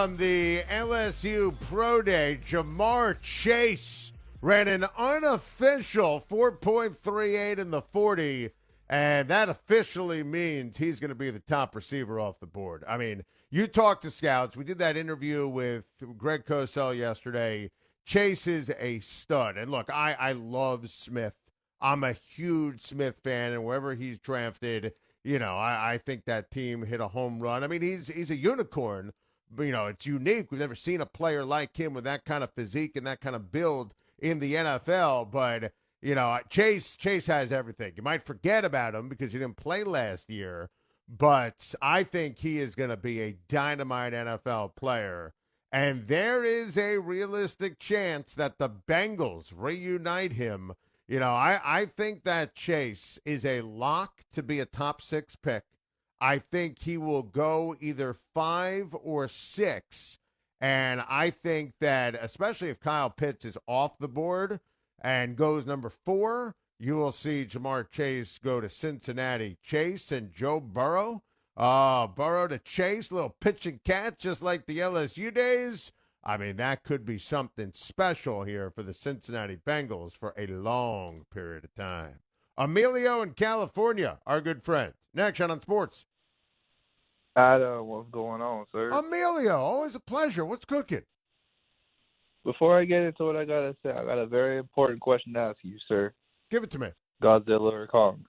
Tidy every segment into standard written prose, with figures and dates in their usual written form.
from the LSU Pro Day, Jamar Chase ran an unofficial 4.38 in the 40, and that officially means he's going to be the top receiver off the board. I mean, you talk to scouts. We did that interview with Greg Cosell yesterday. Chase is a stud. And look, I love Smith. I'm a huge Smith fan, and wherever he's drafted, I think that team hit a home run. I mean, he's a unicorn. But, it's unique. We've never seen a player like him with that kind of physique and that kind of build in the NFL. But, Chase has everything. You might forget about him because he didn't play last year. But I think he is going to be a dynamite NFL player. And there is a realistic chance that the Bengals reunite him. I think that Chase is a lock to be a top 6 pick. I think he will go either 5 or 6. And I think that, especially if Kyle Pitts is off the board and goes number 4, you will see Jamar Chase go to Cincinnati. Chase and Joe Burrow. Burrow to Chase, little pitch and catch, just like the LSU days. I mean, that could be something special here for the Cincinnati Bengals for a long period of time. Emilio in California, our good friend. Next on Sports. Adam, what's going on, sir? Emilio, always a pleasure. What's cooking? Before I get into what I got to say, I got a very important question to ask you, sir. Give it to me. Godzilla or Kong?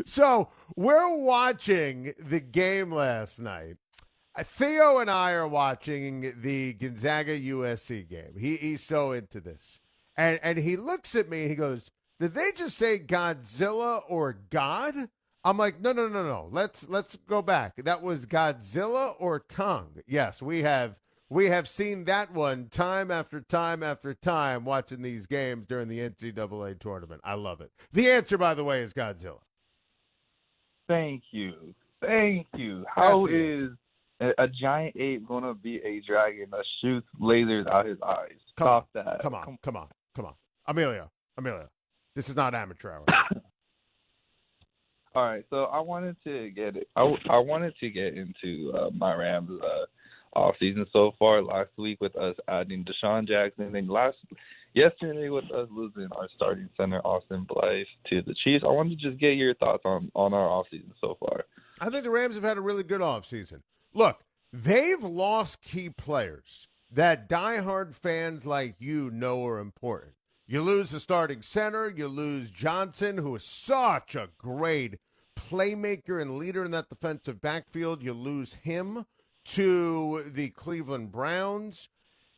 So we're watching the game last night. Theo and I are watching the Gonzaga-USC game. He's so into this. And he looks at me and he goes, did they just say Godzilla or God? I'm like, no. Let's go back. That was Godzilla or Kong. Yes, we have seen that one time after time after time watching these games during the NCAA tournament. I love it. The answer, by the way, is Godzilla. Thank you. How is a giant ape going to be a dragon that shoots lasers out his eyes? Stop that. Come on. Emilio. This is not amateur hour. All right, so I wanted to get into my Rams off season so far. Last week with us adding Deshaun Jackson, and yesterday with us losing our starting center Austin Blythe to the Chiefs. I wanted to just get your thoughts on our off season so far. I think the Rams have had a really good off season. Look, they've lost key players that diehard fans like you know are important. You lose the starting center. You lose Johnson, who is such a great playmaker and leader in that defensive backfield. You lose him to the Cleveland Browns.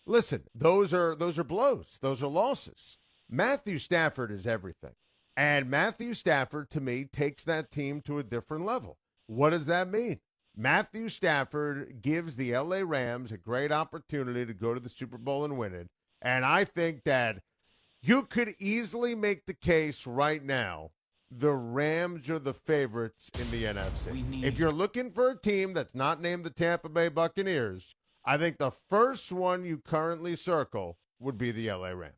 Listen, those are blows. Those are losses. Matthew Stafford is everything. And Matthew Stafford, to me, takes that team to a different level. What does that mean? Matthew Stafford gives the LA Rams a great opportunity to go to the Super Bowl and win it. And I think that you could easily make the case right now the Rams are the favorites in the NFC. If you're looking for a team that's not named the Tampa Bay Buccaneers, I think the first one you currently circle would be the LA Rams.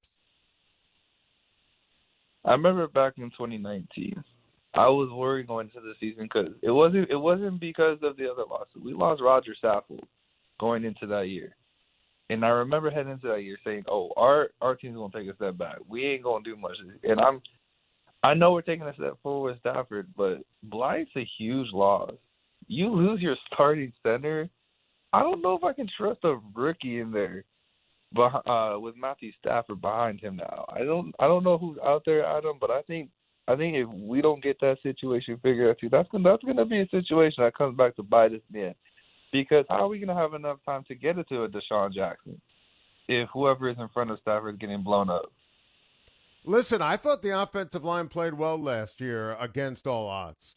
I remember back in 2019, I was worried going into the season because it wasn't because of the other losses. We lost Roger Saffold going into that year. And I remember heading into that year saying, our team's going to take a step back. We ain't going to do much. And I know we're taking a step forward with Stafford, but Blythe's a huge loss. You lose your starting center. I don't know if I can trust a rookie in there with Matthew Stafford behind him now. I don't know who's out there, Adam, but I think if we don't get that situation figured out, that's going to be a situation that comes back to bite us in the end. Because how are we going to have enough time to get it to a Deshaun Jackson if whoever is in front of Stafford is getting blown up? Listen, I thought the offensive line played well last year against all odds.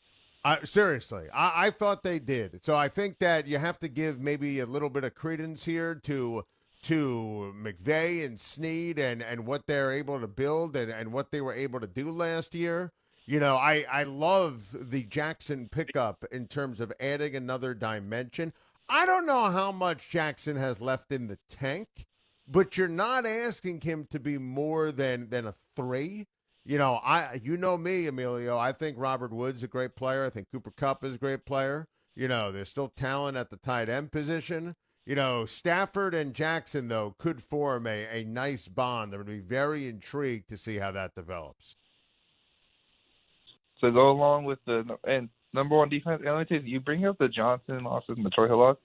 Seriously, I thought they did. So I think that you have to give maybe a little bit of credence here to McVay and Snead and what they're able to build and what they were able to do last year. I love the Jackson pickup in terms of adding another dimension. I don't know how much Jackson has left in the tank, but you're not asking him to be more than a 3. You know me, Emilio. I think Robert Woods is a great player. I think Cooper Kupp is a great player. There's still talent at the tight end position. Stafford and Jackson, though, could form a nice bond. I'm going to be very intrigued to see how that develops. To go along with the number one defense, and let me tell you bring up the Johnson losses and the Troy Hill loss.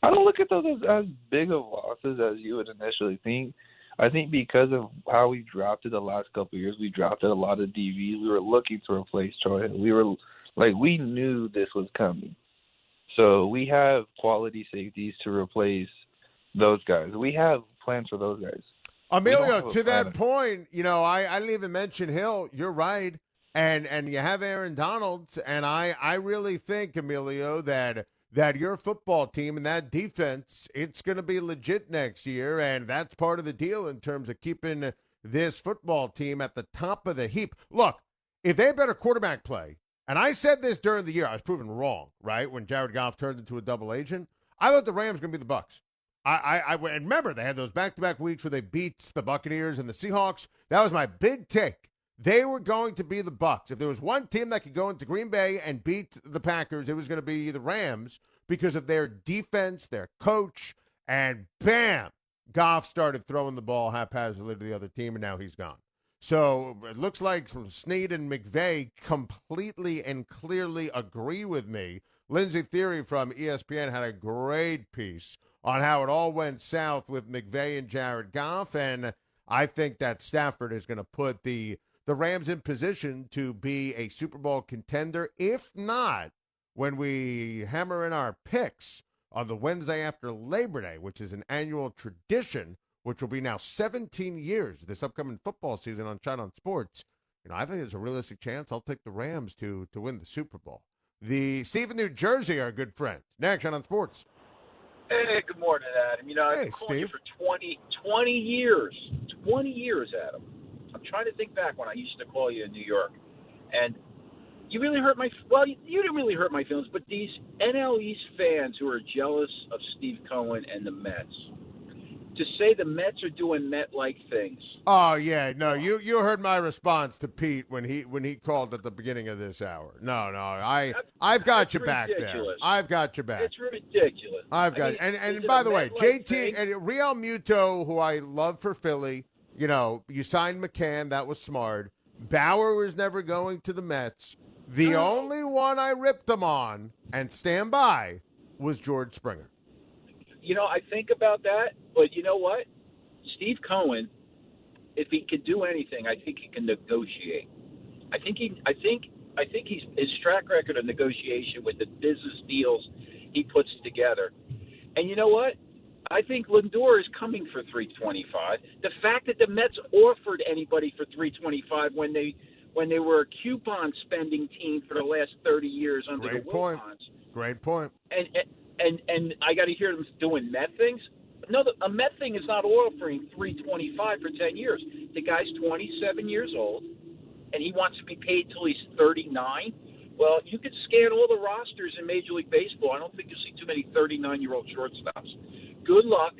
I don't look at those as big of losses as you would initially think. I think because of how we drafted the last couple of years, we drafted a lot of DVs. We were looking to replace Troy Hill. We knew this was coming. So we have quality safeties to replace those guys. We have plans for those guys. Emilio, to that point, I didn't even mention Hill. You're right. And you have Aaron Donald. And I really think, Emilio, that your football team and that defense, it's going to be legit next year. And that's part of the deal in terms of keeping this football team at the top of the heap. Look, if they have better quarterback play, and I said this during the year, I was proven wrong, right? When Jared Goff turned into a double agent, I thought the Rams were going to be the Bucs. I remember they had those back-to-back weeks where they beat the Buccaneers and the Seahawks. That was my big take. They were going to be the Bucs. If there was one team that could go into Green Bay and beat the Packers, it was going to be the Rams because of their defense, their coach, and bam, Goff started throwing the ball haphazardly to the other team, and now he's gone. So it looks like Snead and McVay completely and clearly agree with me. Lindsey Theory from ESPN had a great piece on how it all went south with McVay and Jared Goff, and I think that Stafford is going to put the Rams in position to be a Super Bowl contender, if not when we hammer in our picks on the Wednesday after Labor Day, which is an annual tradition, which will be now 17 years this upcoming football season on Schein on Sports. I think there's a realistic chance I'll take the Rams to win the Super Bowl. The Steve in New Jersey are good friends. Next, Schein on Sports. Hey, good morning, Adam. I've been calling you for 20 years. 20 years, Adam. I'm trying to think back when I used to call you in New York. And you really hurt you didn't really hurt my feelings, but these NL East fans who are jealous of Steve Cohen and the Mets, to say the Mets are doing Met-like things. Oh yeah, no, you heard my response to Pete when he called at the beginning of this hour. No, I've got you back there. I've got you back. It's ridiculous. And by the way, JT and Real Muto, who I love for Philly, you signed McCann, that was smart. Bauer was never going to the Mets. The only one I ripped them on and stand by was George Springer. I think about that, but you know what? Steve Cohen, if he can do anything, I think he can negotiate. I think his track record of negotiation with the business deals he puts together. And you know what? I think Lindor is coming for $325. The fact that the Mets offered anybody for $325 when they were a coupon spending team for the last 30 years under the Wilpons. Great point. And I got to hear them doing Met things. No, a Met thing is not offering $325 for 10 years. The guy's 27 years old, and he wants to be paid till he's 39. Well, you could scan all the rosters in Major League Baseball. I don't think you'll see too many 39-year-old shortstops. Good luck.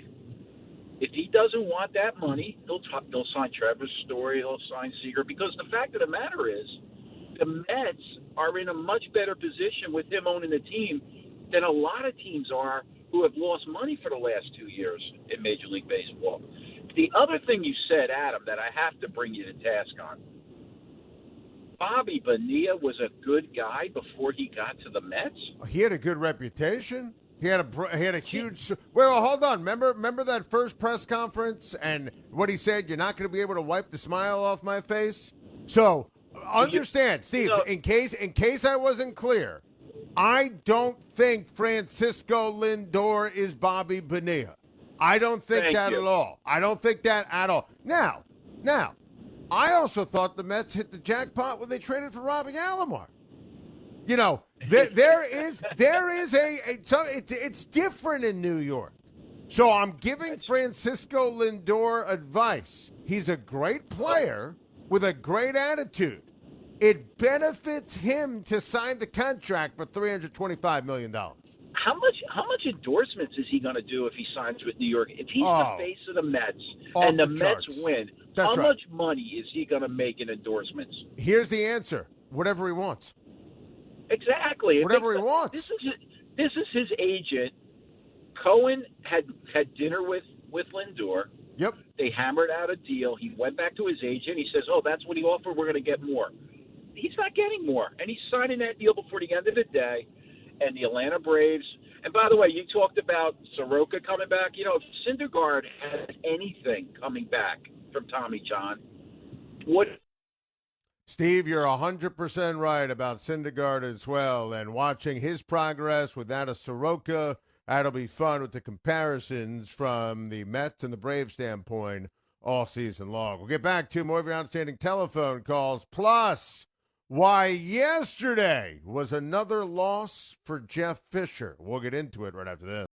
If he doesn't want that money, he'll sign Trevor Story, he'll sign Seager, because the fact of the matter is the Mets are in a much better position with him owning the team than a lot of teams are who have lost money for the last 2 years in Major League Baseball. The other thing you said, Adam, that I have to bring you to task on, Bobby Bonilla was a good guy before he got to the Mets? He had a good reputation. He had a huge. Well, hold on. Remember that first press conference and what he said? You're not going to be able to wipe the smile off my face. So understand, Steve. In case I wasn't clear, I don't think Francisco Lindor is Bobby Bonilla. I don't think that at all. I don't think that at all. Now, I also thought the Mets hit the jackpot when they traded for Robbie Alomar. There is it's different in New York. So I'm giving Francisco Lindor advice. He's a great player with a great attitude. It benefits him to sign the contract for $325 million. How much endorsements is he going to do if he signs with New York? If he's the face of the Mets and the Mets win, how much money is he going to make in endorsements? Here's the answer. Whatever he wants. Exactly. Whatever he wants. This is his agent. Cohen had dinner with Lindor. Yep. They hammered out a deal. He went back to his agent. He says, "Oh, that's what he offered. We're going to get more." He's not getting more, and he's signing that deal before the end of the day. And the Atlanta Braves. And by the way, you talked about Soroka coming back. You know, if Syndergaard has anything coming back from Tommy John, what? Steve, you're 100% right about Syndergaard as well. And watching his progress with that of Soroka, that'll be fun with the comparisons from the Mets and the Braves standpoint all season long. We'll get back to more of your outstanding telephone calls. Plus, why yesterday was another loss for Jeff Fisher. We'll get into it right after this.